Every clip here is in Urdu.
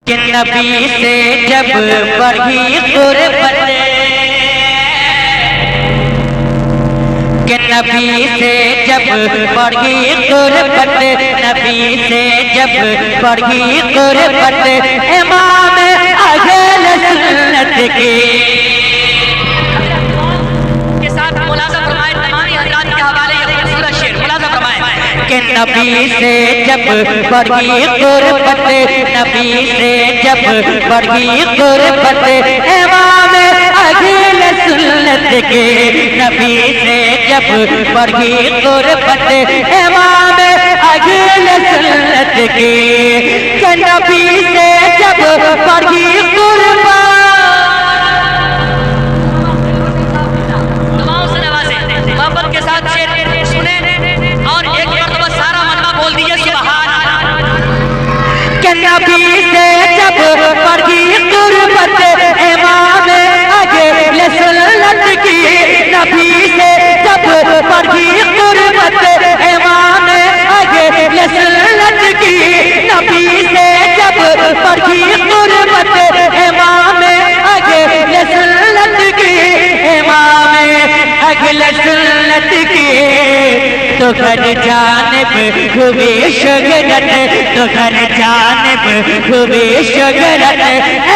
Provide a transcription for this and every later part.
کہ نبی سے جب بڑھی قربت، کہ نبی سے جب بڑھی قربت، نبی سے جب بڑھی قربت، امام اہل سنت کے ساتھ ملاحظہ فرمائے تمامی حضرات کے حوالے یہ خوبصورت شعر ملاحظہ فرمائے کہ نبی سے جب بڑھی قربت، نبی سے جب بڑھی قربت، امام اہل سنت کے، نبی سے جب بڑھی قربت، امام اہل سنت کے، کہ نبی سے جب بڑھی قربت، محبت کے ساتھ شعر سنیں اور ایک مرتبہ سارا مجمع بول دیجئے سبحان اللہ، کہ نبی سے جب بڑھی قربت، امام اہل سنت کی، نبی سے جب بڑھی قربت، امام اہل سنت کی، نبی سے جب بڑھی قربت، امام اہل سنت کی، امام اہل سنت کی، تو گھر جانب ہوئی شگرت، تو گھر جانب ہوئی شگرت،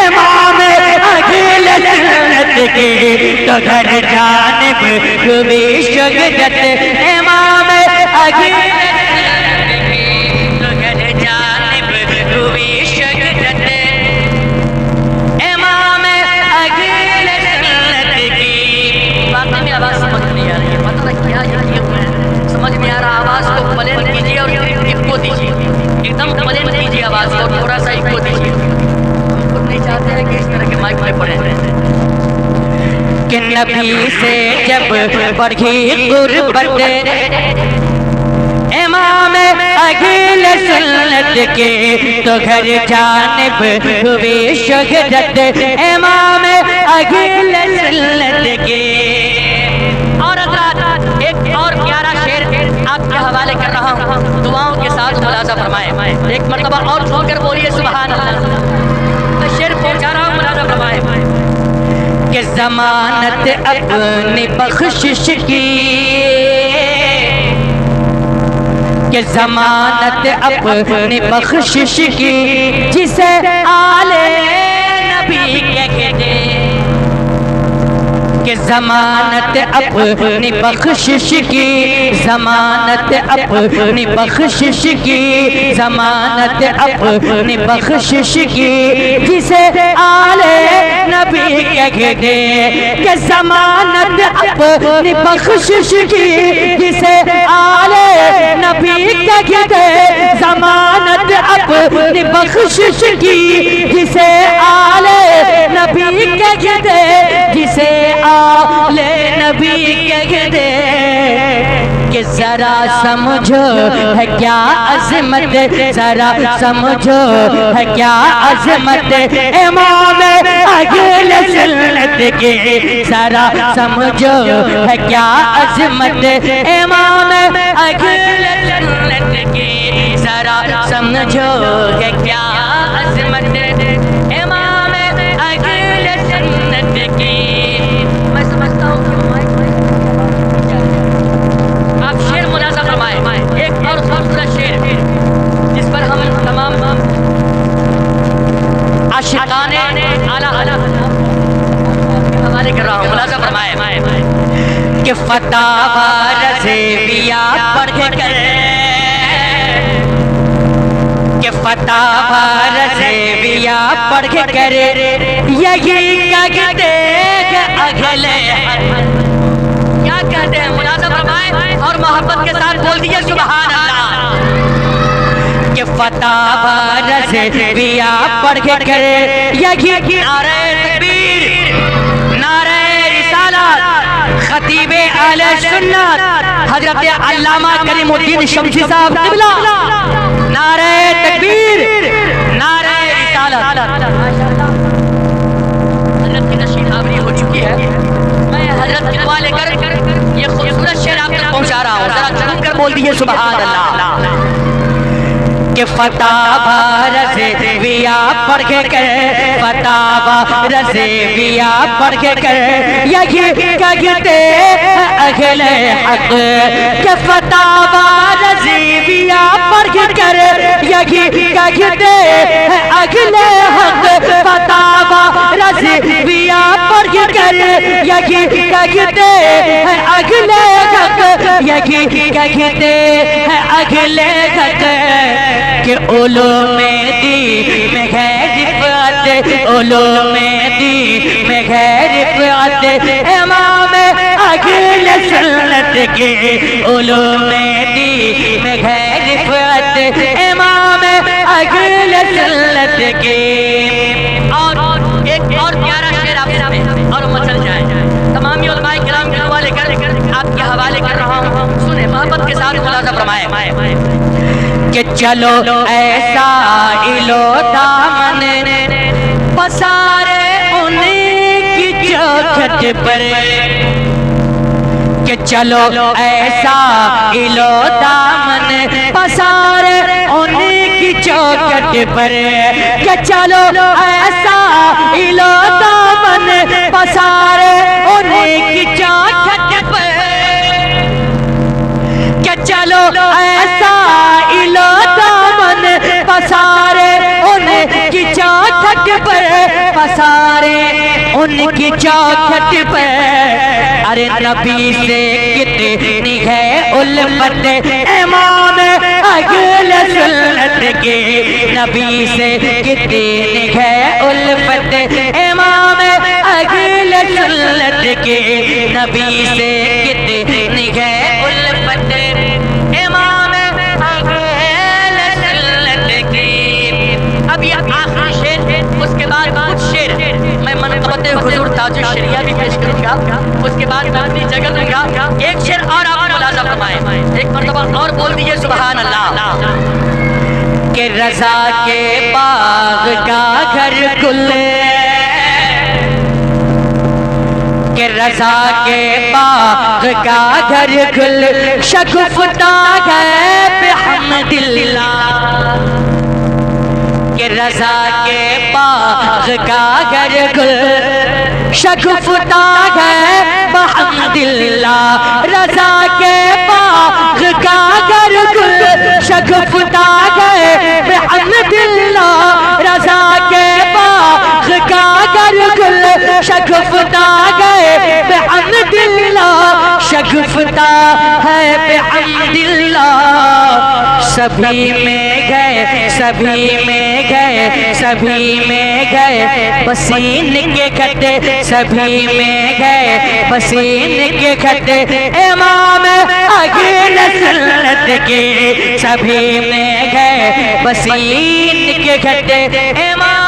امام اہل سنت کی، تو گھر جانب ہوئی شگرت، امام اہل سنت کی، تو گھر جانب ہوئی شگرت، امام اہل سنت کی۔ واقعی میں آواز سمجھ نہیں آ رہی ہے، پتہ نہیں کیا یہ ہوا ہے، سمجھ میں آ رہا، آواز کو بلند کیجئے اور ایکو دیجئے، ایک دم بلند کیجئے آواز کو، تھوڑا سا ایکو دیجئے، ہم خود نہیں چاہتے ہیں کہ اس طرح کے مائک میں پڑھیں، کہ نبی سے جب بڑھی قربت، امام اہل سنت کے، تو گھر جانب ہوئی شگرت، امام اہل سنت کے۔ اور حضرات ایک اور پیارا شعر آپ کے حوالے کر رہا ہوں، دعاؤں کے ساتھ ملاحظہ فرمائے، ایک مرتبہ اور سن کر بولیے سبحان اللہ، میں شعر پہنچا رہا ہوں، ملاحظہ فرمائے کہ ضمانت اپنی بخشش کی، کہ ضمانت اپنی بخشش کی، جسے آل نبی کہتے، کہ ضمانت اپنی بخشش کی، ضمانت اپنی بخشش کی، ضمانت اپنی بخشش کی، جسے آل نبی کہتے، کہ ضمانت اپنی بخشش کی، جسے آل نبی کہتے، ضمانت اپنی بخشش کی، جسے آل نبی کہتے، جسے آل نبی کہتے، کہ ذرا سمجھو ہے کیا عظمت، ذرا سمجھو ہے کیا عظمت، امام اہل سنت کے، ذرا سمجھو ہے کیا عظمت، امام اہل سنت کے، ذرا سمجھو ہے کیا عظمت، امام اہل سنت کی۔ میں سمجھتا ہوں کہ آپ شعر ملاحظہ فرمائیں، ایک اور خوبصورت شعر جس پر ہم تمام عاشقان اعلیٰ کے حوالے کر رہا ہوں، ملاحظہ فرمائیں کہ فتاوی رضویہ پڑھ کر، کہ فتاوی رضویہ پڑھ کر، یہی کہتے کہ اگلے کیا کہتے ہیں، ملاحظہ فرمائیں اور محبت کے ساتھ بول دیجئے سبحان اللہ، کہ فتاوی رضویہ پڑھ کر، یہی نعرہ تکبیر، نعرہ رسالت، خطیب اہل سنت حضرت علامہ کریم الدین شمسی صاحب قبلہ، نعرہ تکبیر، نعرہ رسالت۔ حضرت کی نشید آوری ہو چکی ہے، میں حضرت کی دعا لے کر یہ خوبصورت شعر آپ تک پہنچا رہا ہوں، ذرا جھوم کر بول دیجئے سبحان اللہ، کہ فتح رضویہ پڑھ کے کر، فتح رضویہ پڑھ کے کر، یہی کہتے ہیں اہل حق کہ فتح رضویہ پڑھ کے کر، یہی کہتے ہیں اہل حق، فتح رضویہ پڑھ کے کر، یہی کہتے ہیں اہل حق، یہی کہتے ہیں اہل حق کہ علوم دین میں ہے رفعت، علوم دین میں ہے رفعت، امام اہل سنت کے علوم دین میں ہے رفعت، امام اہل سنت کے۔ اور ایک اور پیارا شعر آپ سنیں اور مسل جائیں، تمام علماء کرام کے حوالے کر آپ کے حوالے کر رہا ہوں، سنیں محبت کے ساتھ ملاحظہ فرمائیں کہ چلو ایسا الو دامن پسارے ان کی چوکھٹ پر، کہ چلو ایسا الو دامن پسارے ان کی چوکھٹ پر، کہ چلو ایسا الو دامن پسارے ان کی چوکھٹ پر، کہ چلو ایسا الو دامن پسارے ان کی چوکھٹ پر، پسارے ان کی چوکھٹ پر۔ ارے نبی سے کتنی ہے الفت امام اہل سنت کے، نبی سے کتنی ہے الفت امام اہل سنت کے، نبی سے کتنی ہے الفت امام اہل سنت کی۔ اب یہ آخری شعر، اس کے بعد کچھ شعر میں منقبت حضور تاج الشریعہ بھی پیش کروں گا، اس کے بعد میں اپنی جگہ دوں گا۔ ایک شعر اور آپ ملاحظہ فرمائیں، ایک مرتبہ اور بول دیجئے سبحان اللہ، کہ رضا کے باغ کا گھر گل، کہ رضا کے باغ کا گھر گل شگفتہ ہے بحمد اللہ، کہ رضا کے باغ کا گھر گل شگفتہ ہے بحمد اللہ، رضا کے باغ کا گھر گل شگفتہ ہے بحمد اللہ، رضا کے باغ کا گھر گل شگفتہ ہے بحمد اللہ، شگفتہ ہے بحمد اللہ۔ سبھی میں گئے، سبھی میں گئے، سبھی میں گئے پسین کے کھٹے، سبھی میں گئے پسین کے کھٹے امام اہل سنت کے، سبھی میں گئے پسین کے کھٹے امام